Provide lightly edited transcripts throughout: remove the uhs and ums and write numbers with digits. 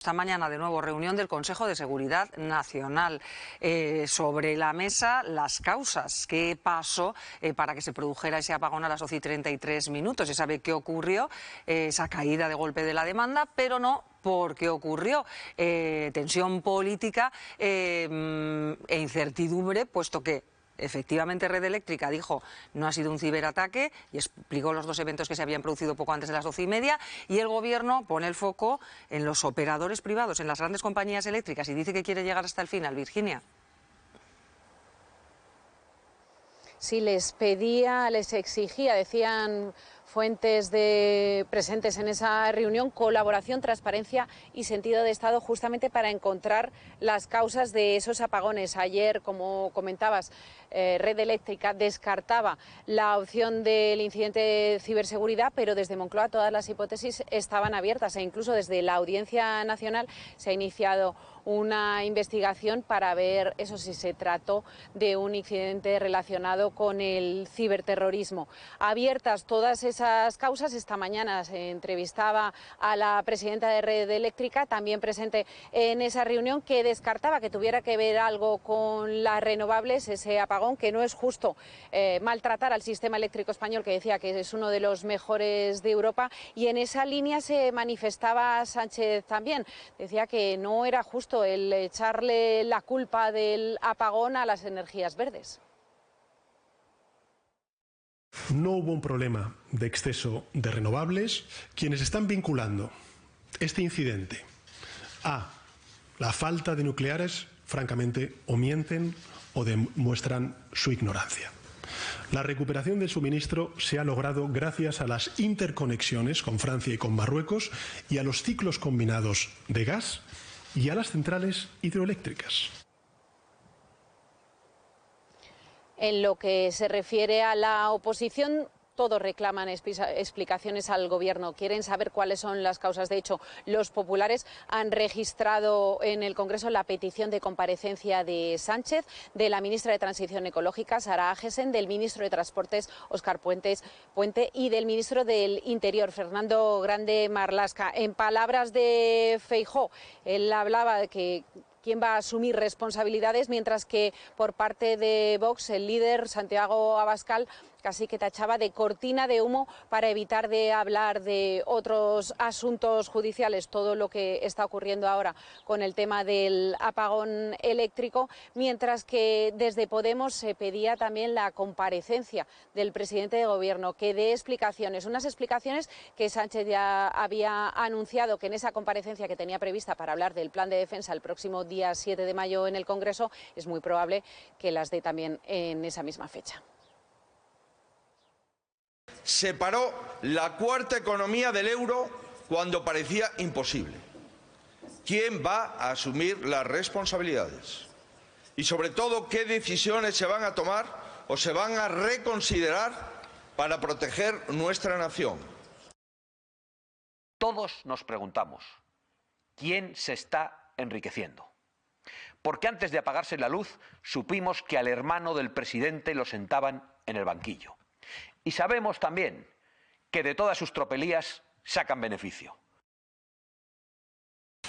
Esta mañana de nuevo reunión del Consejo de Seguridad Nacional. Sobre la mesa las causas. ¿Qué pasó para que se produjera ese apagón a las 12:33? Se sabe qué ocurrió, esa caída de golpe de la demanda, pero no por qué ocurrió. Tensión política e incertidumbre, puesto que efectivamente Red Eléctrica dijo no ha sido un ciberataque y explicó los dos eventos que se habían producido poco antes de las 12:30, y el Gobierno pone el foco en los operadores privados, en las grandes compañías eléctricas, y dice que quiere llegar hasta el final. Virginia. Sí, les exigía, decían fuentes presentes en esa reunión, colaboración, transparencia y sentido de Estado, justamente para encontrar las causas de esos apagones. Ayer, como comentabas, Red Eléctrica descartaba la opción del incidente de ciberseguridad, pero desde Moncloa todas las hipótesis estaban abiertas, e incluso desde la Audiencia Nacional se ha iniciado una investigación para ver eso, si se trató de un incidente relacionado con el ciberterrorismo. Abiertas todas esas causas. Esta mañana se entrevistaba a la presidenta de Red Eléctrica, también presente en esa reunión, que descartaba que tuviera que ver algo con las renovables, ese apagón, que no es justo maltratar al sistema eléctrico español, que decía que es uno de los mejores de Europa, y en esa línea se manifestaba Sánchez también. Decía que no era justo el echarle la culpa del apagón a las energías verdes. No hubo un problema de exceso de renovables. Quienes están vinculando este incidente a la falta de nucleares, francamente, o mienten o demuestran su ignorancia. La recuperación del suministro se ha logrado gracias a las interconexiones con Francia y con Marruecos, y a los ciclos combinados de gas y a las centrales hidroeléctricas. En lo que se refiere a la oposición, todos reclaman explicaciones al Gobierno, quieren saber cuáles son las causas. De hecho, los populares han registrado en el Congreso la petición de comparecencia de Sánchez, de la ministra de Transición Ecológica, Sara Agesen, del ministro de Transportes, Óscar Puente, y del ministro del Interior, Fernando Grande Marlaska. En palabras de Feijóo, él hablaba de que quién va a asumir responsabilidades, mientras que por parte de Vox, el líder Santiago Abascal casi que tachaba de cortina de humo para evitar de hablar de otros asuntos judiciales, todo lo que está ocurriendo ahora con el tema del apagón eléctrico, mientras que desde Podemos se pedía también la comparecencia del presidente de Gobierno, que dé explicaciones, unas explicaciones que Sánchez ya había anunciado que en esa comparecencia que tenía prevista para hablar del plan de defensa el próximo día 7 de mayo en el Congreso, es muy probable que las dé también en esa misma fecha. Se paró la cuarta economía del euro cuando parecía imposible. ¿Quién va a asumir las responsabilidades? Y sobre todo, ¿qué decisiones se van a tomar o se van a reconsiderar para proteger nuestra nación? Todos nos preguntamos, ¿quién se está enriqueciendo? Porque antes de apagarse la luz supimos que al hermano del presidente lo sentaban en el banquillo. Y sabemos también que de todas sus tropelías sacan beneficio.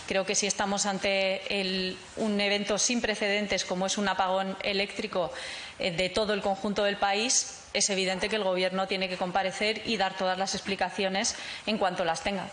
Creo que si estamos ante un evento sin precedentes como es un apagón eléctrico de todo el conjunto del país, es evidente que el Gobierno tiene que comparecer y dar todas las explicaciones en cuanto las tenga.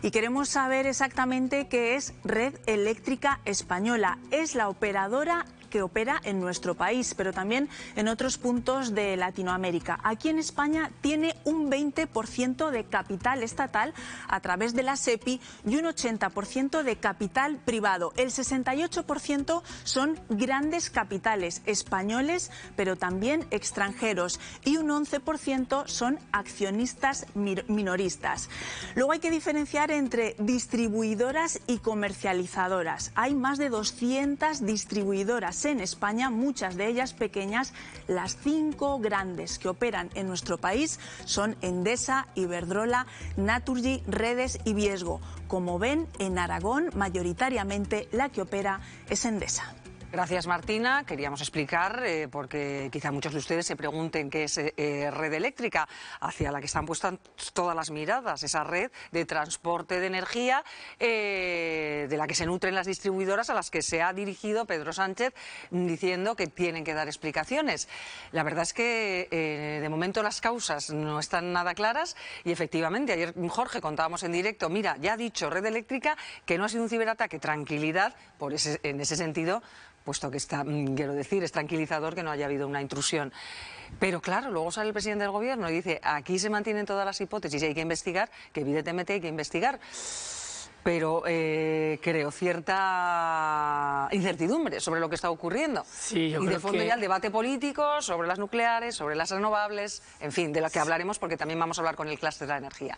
Y queremos saber exactamente qué es Red Eléctrica Española. Es la operadora que opera en nuestro país, pero también en otros puntos de Latinoamérica. Aquí en España tiene un 20% de capital estatal a través de la SEPI y un 80% de capital privado. El 68% son grandes capitales españoles, pero también extranjeros, y un 11% son accionistas minoristas. Luego hay que diferenciar entre distribuidoras y comercializadoras. Hay más de 200 distribuidoras en España, muchas de ellas pequeñas. Las 5 grandes que operan en nuestro país son Endesa, Iberdrola, Naturgy, Redes y Viesgo. Como ven, en Aragón mayoritariamente la que opera es Endesa. Gracias, Martina. Queríamos explicar, porque quizá muchos de ustedes se pregunten qué es red eléctrica, hacia la que están puestas todas las miradas, esa red de transporte de energía de la que se nutren las distribuidoras, a las que se ha dirigido Pedro Sánchez diciendo que tienen que dar explicaciones. La verdad es que de momento las causas no están nada claras y efectivamente ayer, Jorge, contábamos en directo, mira, ya ha dicho Red Eléctrica que no ha sido un ciberataque, tranquilidad, en ese sentido, puesto que está, quiero decir, es tranquilizador que no haya habido una intrusión. Pero claro, luego sale el presidente del gobierno y dice, aquí se mantienen todas las hipótesis y hay que investigar, que evidentemente hay que investigar. Pero creo cierta incertidumbre sobre lo que está ocurriendo. Sí, yo y creo de fondo que... ya el debate político sobre las nucleares, sobre las renovables, en fin, de lo que hablaremos porque también vamos a hablar con el clúster de la energía.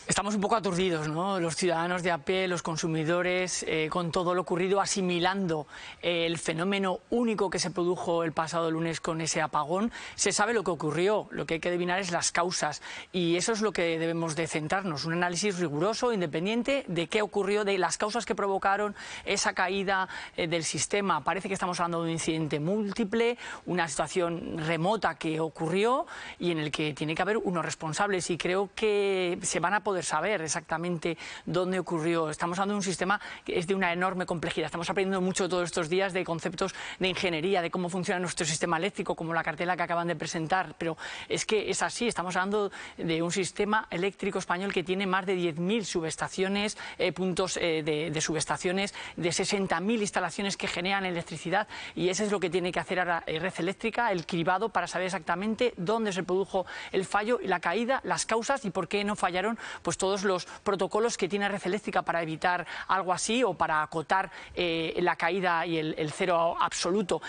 Estamos un poco aturdidos, ¿no? Los ciudadanos de a pie, los consumidores, con todo lo ocurrido, asimilando el fenómeno único que se produjo el pasado lunes con ese apagón. Se sabe lo que ocurrió, lo que hay que adivinar es las causas y eso es lo que debemos de centrarnos, un análisis riguroso, independiente de qué ocurrió, de las causas que provocaron esa caída del sistema. Parece que estamos hablando de un incidente múltiple, una situación remota que ocurrió y en el que tiene que haber unos responsables y creo que se van a poder saber exactamente dónde ocurrió. Estamos hablando de un sistema que es de una enorme complejidad. Estamos aprendiendo mucho todos estos días de conceptos de ingeniería, de cómo funciona nuestro sistema eléctrico, como la cartela que acaban de presentar, pero es que es así. Estamos hablando de un sistema eléctrico español que tiene más de 10.000 subestaciones, puntos de subestaciones, de 60.000 instalaciones que generan electricidad y eso es lo que tiene que hacer ahora Red Eléctrica, el cribado, para saber exactamente dónde se produjo el fallo y la caída, las causas y por qué no fallaron pues todos los protocolos que tiene Red Eléctrica para evitar algo así o para acotar la caída y el cero absoluto.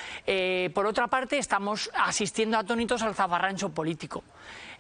Por otra parte, estamos asistiendo atónitos al zafarrancho político.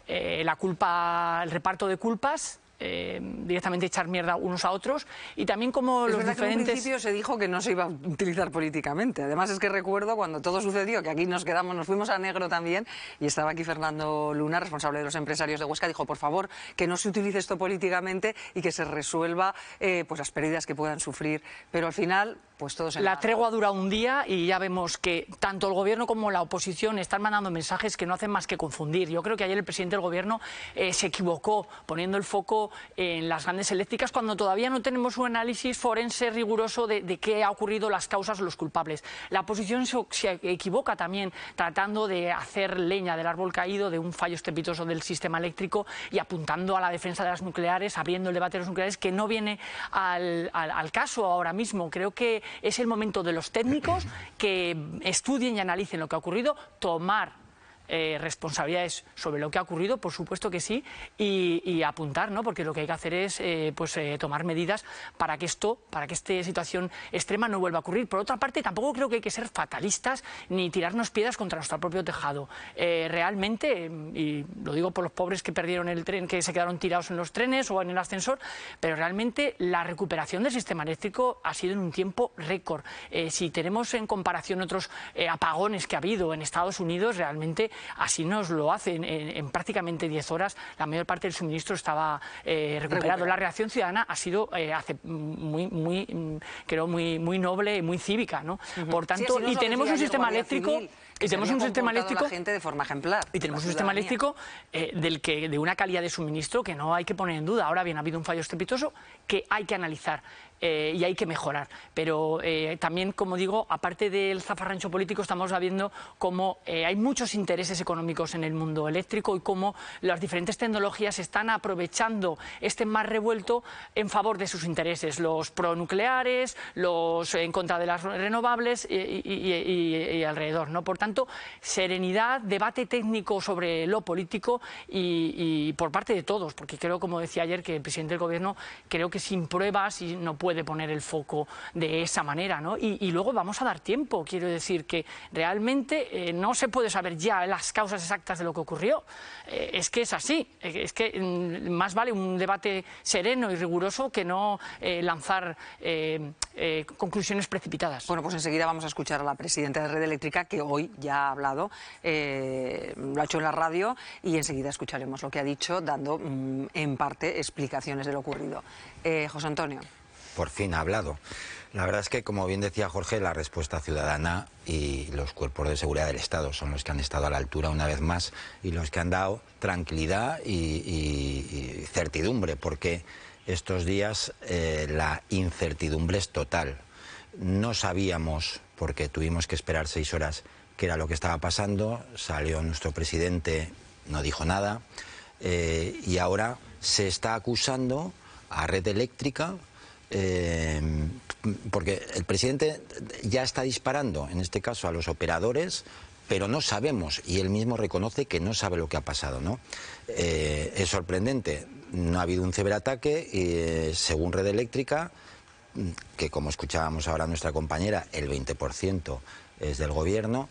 La culpa, el reparto de culpas, directamente echar mierda unos a otros y también como los diferentes... Que en un principio se dijo que no se iba a utilizar políticamente. Además es que recuerdo cuando todo sucedió, que aquí nos fuimos a negro también y estaba aquí Fernando Luna, responsable de los empresarios de Huesca, dijo por favor que no se utilice esto políticamente y que se resuelva pues las pérdidas que puedan sufrir. Pero al final pues todo se... La tregua dura un día y ya vemos que tanto el gobierno como la oposición están mandando mensajes que no hacen más que confundir. Yo creo que ayer el presidente del gobierno se equivocó poniendo el foco en las grandes eléctricas cuando todavía no tenemos un análisis forense riguroso de qué ha ocurrido, las causas o los culpables. La oposición se equivoca también tratando de hacer leña del árbol caído de un fallo estrepitoso del sistema eléctrico y apuntando a la defensa de las nucleares, abriendo el debate de las nucleares que no viene al caso ahora mismo. Creo que es el momento de los técnicos que estudien y analicen lo que ha ocurrido, tomar responsabilidades sobre lo que ha ocurrido, por supuesto que sí, y apuntar, ¿no? Porque lo que hay que hacer es tomar medidas para que esta situación extrema no vuelva a ocurrir. Por otra parte, tampoco creo que hay que ser fatalistas ni tirarnos piedras contra nuestro propio tejado. Realmente, y lo digo por los pobres que perdieron el tren, que se quedaron tirados en los trenes o en el ascensor, pero realmente la recuperación del sistema eléctrico ha sido en un tiempo récord. Si tenemos en comparación otros apagones que ha habido en Estados Unidos, realmente así nos lo hacen. En prácticamente 10 horas la mayor parte del suministro estaba recuperado. La reacción ciudadana ha sido creo muy noble y muy cívica, ¿no? Por tanto, y tenemos un sistema eléctrico y tenemos un sistema eléctrico la gente de forma ejemplar. Y tenemos un sistema eléctrico de una calidad de suministro que no hay que poner en duda. Ahora bien, ha habido un fallo estrepitoso que hay que analizar y hay que mejorar. Pero también, como digo, aparte del zafarrancho político, estamos viendo cómo hay muchos intereses económicos en el mundo eléctrico y cómo las diferentes tecnologías están aprovechando este mar revuelto en favor de sus intereses. Los pronucleares, los en contra de las renovables y alrededor, ¿no? Por tanto, serenidad, debate técnico sobre lo político y por parte de todos, porque creo, como decía ayer, que el presidente del gobierno creo que sin pruebas y no puede poner el foco de esa manera, ¿no? Y luego vamos a dar tiempo. Quiero decir que realmente no se puede saber ya las causas exactas de lo que ocurrió. Es que es así. Es que más vale un debate sereno y riguroso que no lanzar conclusiones precipitadas. Bueno, pues enseguida vamos a escuchar a la presidenta de Red Eléctrica, que hoy ya ha hablado, lo ha hecho en la radio, y enseguida escucharemos lo que ha dicho, dando en parte explicaciones de lo ocurrido. José Antonio. Por fin ha hablado. La verdad es que, como bien decía Jorge, la respuesta ciudadana y los cuerpos de seguridad del Estado son los que han estado a la altura una vez más y los que han dado tranquilidad y certidumbre, porque estos días la incertidumbre es total. No sabíamos, porque tuvimos que esperar 6 horas, qué era lo que estaba pasando. Salió nuestro presidente, no dijo nada, y ahora se está acusando a Red Eléctrica, porque el presidente ya está disparando, en este caso a los operadores, pero no sabemos, y él mismo reconoce que no sabe lo que ha pasado, ¿no? Es sorprendente, no ha habido un ciberataque, según Red Eléctrica, que como escuchábamos ahora nuestra compañera, el 20% es del gobierno.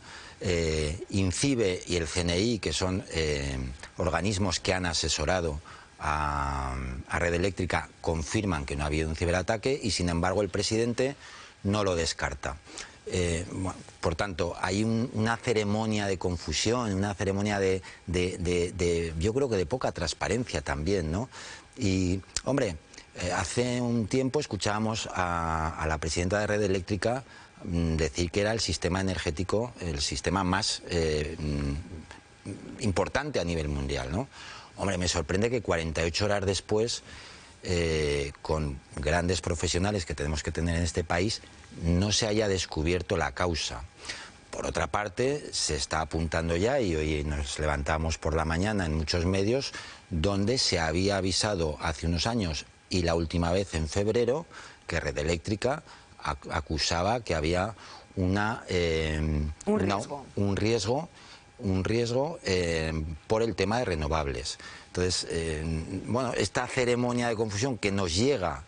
INCIBE y el CNI, que son organismos que han asesorado a Red Eléctrica, confirman que no ha habido un ciberataque y sin embargo el presidente no lo descarta. Bueno, por tanto, hay una ceremonia de confusión, una ceremonia yo creo que de poca transparencia también, ¿no? Y, hombre, hace un tiempo escuchábamos a la presidenta de Red Eléctrica decir que era el sistema energético, el sistema más importante a nivel mundial, ¿no? Hombre, me sorprende que 48 horas después, con grandes profesionales que tenemos que tener en este país, no se haya descubierto la causa. Por otra parte, se está apuntando ya, y hoy nos levantamos por la mañana en muchos medios, donde se había avisado hace unos años, y la última vez en febrero, que Red Eléctrica acusaba que había un riesgo por el tema de renovables. Entonces, bueno, esta ceremonia de confusión que nos llega,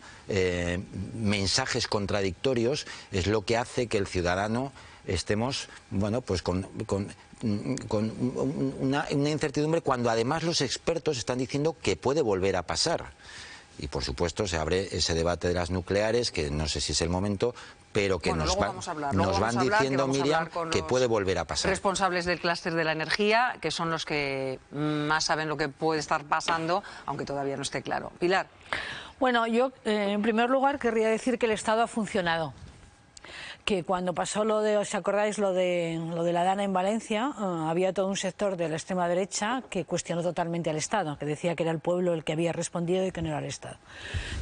mensajes contradictorios, es lo que hace que el ciudadano estemos, bueno, pues con una incertidumbre, cuando además los expertos están diciendo que puede volver a pasar. Y por supuesto se abre ese debate de las nucleares, que no sé si es el momento, pero que nos van diciendo, Miriam, que puede volver a pasar. Responsables del clúster de la energía, que son los que más saben lo que puede estar pasando, aunque todavía no esté claro. Pilar. Bueno, yo en primer lugar querría decir que el Estado ha funcionado. Que cuando pasó lo de, ¿os acordáis lo de la Dana en Valencia? Había todo un sector de la extrema derecha que cuestionó totalmente al Estado, que decía que era el pueblo el que había respondido y que no era el Estado.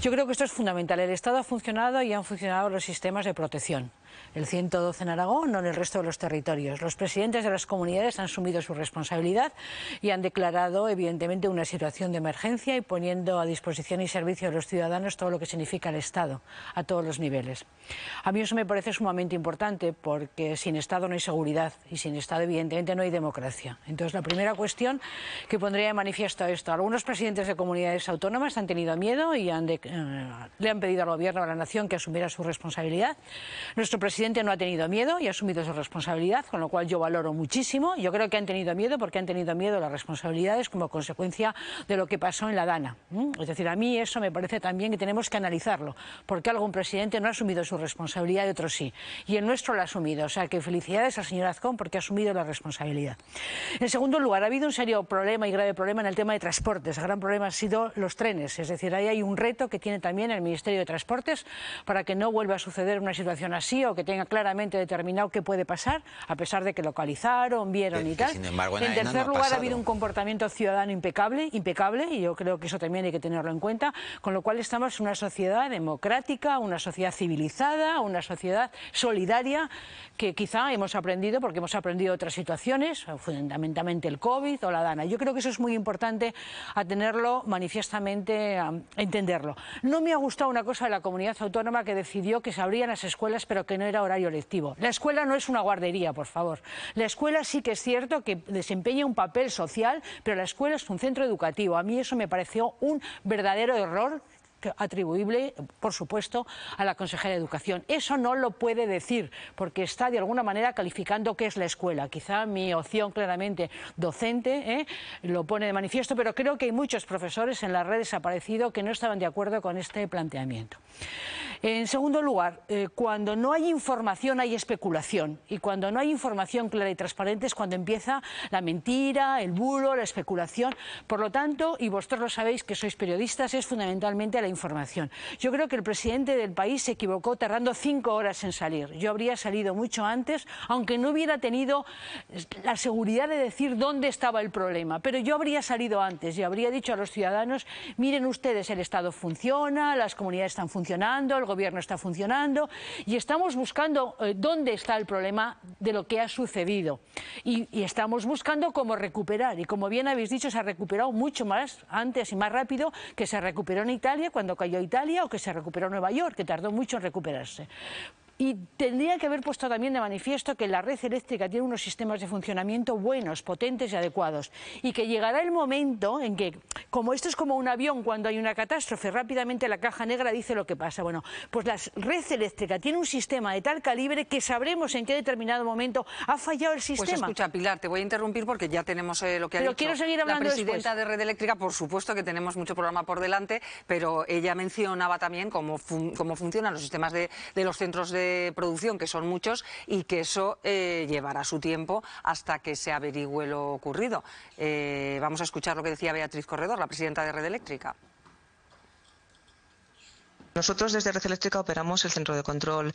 Yo creo que esto es fundamental. El Estado ha funcionado y han funcionado los sistemas de protección. El 112 en Aragón, no en el resto de los territorios. Los presidentes de las comunidades han asumido su responsabilidad y han declarado, evidentemente, una situación de emergencia y poniendo a disposición y servicio de los ciudadanos todo lo que significa el Estado, a todos los niveles. A mí eso me parece sumamente importante, porque sin Estado no hay seguridad y sin Estado, evidentemente, no hay democracia. Entonces, la primera cuestión que pondría de manifiesto esto: algunos presidentes de comunidades autónomas han tenido miedo y le han pedido al Gobierno, a la Nación, que asumiera su responsabilidad. Nuestro presidente no ha tenido miedo y ha asumido su responsabilidad, con lo cual yo valoro muchísimo. Yo creo que han tenido miedo porque han tenido miedo a las responsabilidades como consecuencia de lo que pasó en la Dana. Es decir, a mí eso me parece también que tenemos que analizarlo, porque algún presidente no ha asumido su responsabilidad y otros sí. Y el nuestro lo ha asumido. O sea, que felicidades al señor Azcón porque ha asumido la responsabilidad. En segundo lugar, ha habido un serio problema y grave problema en el tema de transportes. El gran problema han sido los trenes. Es decir, ahí hay un reto que tiene también el Ministerio de Transportes para que no vuelva a suceder una situación así, o que tenga claramente determinado qué puede pasar, a pesar de que localizaron, vieron y tal. Sin embargo, en tercer lugar, ha habido un comportamiento ciudadano impecable, y yo creo que eso también hay que tenerlo en cuenta, con lo cual estamos en una sociedad democrática, una sociedad civilizada, una sociedad solidaria, que quizá hemos aprendido, porque hemos aprendido otras situaciones, fundamentalmente el COVID o la Dana. Yo creo que eso es muy importante a tenerlo manifiestamente, a entenderlo. No me ha gustado una cosa de la comunidad autónoma que decidió que se abrían las escuelas, pero que no era horario lectivo. La escuela no es una guardería, por favor. La escuela sí que es cierto que desempeña un papel social, pero la escuela es un centro educativo. A mí eso me pareció un verdadero error, atribuible, por supuesto, a la consejera de Educación. Eso no lo puede decir, porque está de alguna manera calificando qué es la escuela. Quizá mi opción claramente docente lo pone de manifiesto, pero creo que hay muchos profesores en la red desaparecido que no estaban de acuerdo con este planteamiento. En segundo lugar, cuando no hay información hay especulación, y cuando no hay información clara y transparente es cuando empieza la mentira, el bulo, la especulación. Por lo tanto, y vosotros lo sabéis que sois periodistas, es fundamentalmente la información. Yo creo que el presidente del país se equivocó tardando 5 horas en salir. Yo habría salido mucho antes, aunque no hubiera tenido la seguridad de decir dónde estaba el problema, pero yo habría salido antes y habría dicho a los ciudadanos: miren ustedes, el Estado funciona, las comunidades están funcionando, el gobierno está funcionando y estamos buscando dónde está el problema de lo que ha sucedido y estamos buscando cómo recuperar, y como bien habéis dicho, se ha recuperado mucho más antes y más rápido que se recuperó en Italia cuando cayó Italia, o que se recuperó en Nueva York, que tardó mucho en recuperarse. Y tendría que haber puesto también de manifiesto que la red eléctrica tiene unos sistemas de funcionamiento buenos, potentes y adecuados, y que llegará el momento en que, como esto es como un avión, cuando hay una catástrofe, rápidamente la caja negra dice lo que pasa. Bueno, pues la red eléctrica tiene un sistema de tal calibre que sabremos en qué determinado momento ha fallado el sistema. Pues escucha, Pilar, te voy a interrumpir porque ya tenemos lo que ha pero dicho quiero seguir hablando la presidenta después. de Red Eléctrica. Por supuesto que tenemos mucho programa por delante, pero ella mencionaba también cómo funcionan los sistemas de los centros de producción, que son muchos, y que eso llevará su tiempo hasta que se averigüe lo ocurrido. Vamos a escuchar lo que decía Beatriz Corredor, la presidenta de Red Eléctrica. Nosotros desde Red Eléctrica operamos el centro de control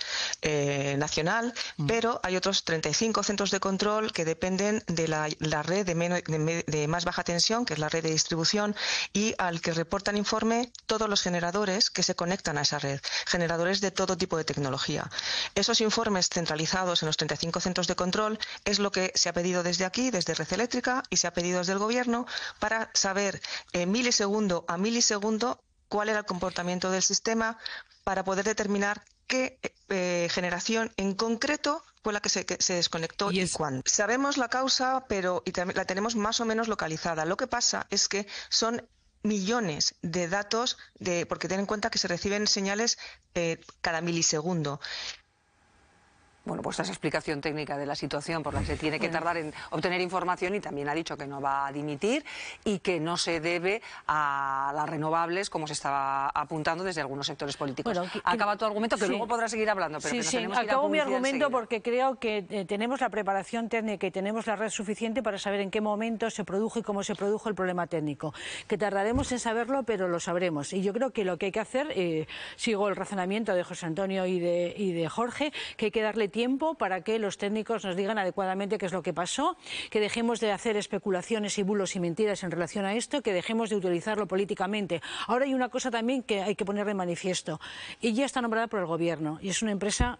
nacional, pero hay otros 35 centros de control que dependen de la red de más baja tensión, que es la red de distribución, y al que reportan informe todos los generadores que se conectan a esa red, generadores de todo tipo de tecnología. Esos informes centralizados en los 35 centros de control es lo que se ha pedido desde aquí, desde Red Eléctrica, y se ha pedido desde el Gobierno, para saber milisegundo a milisegundo cuál era el comportamiento del sistema, para poder determinar qué generación en concreto fue la que se desconectó y cuándo. Sabemos la causa, pero la tenemos más o menos localizada. Lo que pasa es que son millones de datos, porque ten en cuenta que se reciben señales cada milisegundo. Bueno, pues esa explicación técnica de la situación por la que se tiene que tardar en obtener información, y también ha dicho que no va a dimitir y que no se debe a las renovables, como se estaba apuntando desde algunos sectores políticos. Bueno, acaba tu argumento, que sí, luego podrás seguir hablando, pero que nos tenemos que ir a acabo mi argumento enseguida. Porque creo que tenemos la preparación técnica y tenemos la red suficiente para saber en qué momento se produjo y cómo se produjo el problema técnico. Que tardaremos en saberlo, pero lo sabremos. Y yo creo que lo que hay que hacer, sigo el razonamiento de José Antonio y de Jorge, que hay que darle tiempo para que los técnicos nos digan adecuadamente qué es lo que pasó, que dejemos de hacer especulaciones y bulos y mentiras en relación a esto, que dejemos de utilizarlo políticamente. Ahora hay una cosa también que hay que poner de manifiesto. Ella está nombrada por el Gobierno y es una empresa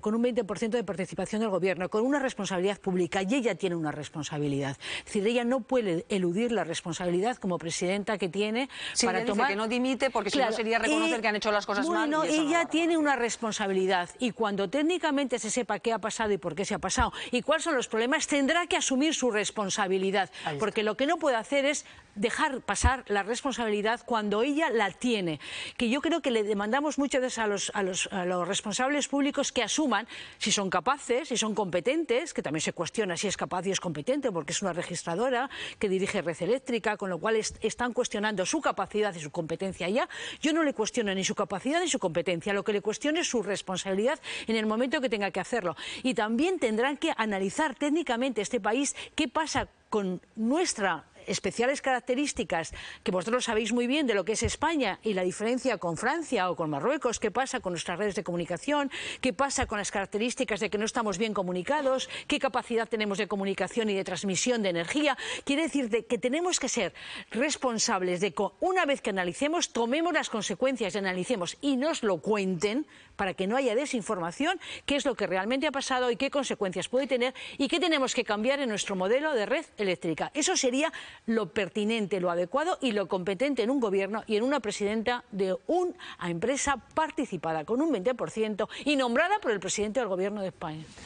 con un 20% de participación del Gobierno, con una responsabilidad pública, y ella tiene una responsabilidad. Es decir, ella no puede eludir la responsabilidad como presidenta que tiene para tomar... Dice que no dimite porque si no sería reconocer que han hecho las cosas mal. Bueno, ella tiene una responsabilidad, y cuando técnicamente se sepa qué ha pasado y por qué se ha pasado y cuáles son los problemas, tendrá que asumir su responsabilidad, porque lo que no puede hacer es dejar pasar la responsabilidad cuando ella la tiene. Que yo creo que le demandamos muchas veces a los responsables públicos que asuman si son capaces, si son competentes, que también se cuestiona si es capaz y es competente, porque es una registradora que dirige Red Eléctrica, con lo cual están cuestionando su capacidad y su competencia ya. Yo no le cuestiono ni su capacidad ni su competencia, lo que le cuestiono es su responsabilidad en el momento que tenga que hacerlo. Y también tendrán que analizar técnicamente este país qué pasa con nuestras especiales características, que vosotros sabéis muy bien de lo que es España, y la diferencia con Francia o con Marruecos, qué pasa con nuestras redes de comunicación, qué pasa con las características de que no estamos bien comunicados, qué capacidad tenemos de comunicación y de transmisión de energía. Quiere decir que tenemos que ser responsables de que una vez que analicemos, tomemos las consecuencias y analicemos y nos lo cuenten, para que no haya desinformación, qué es lo que realmente ha pasado y qué consecuencias puede tener y qué tenemos que cambiar en nuestro modelo de red eléctrica. Eso sería lo pertinente, lo adecuado y lo competente en un gobierno y en una presidenta de una empresa participada con un 20% y nombrada por el presidente del Gobierno de España.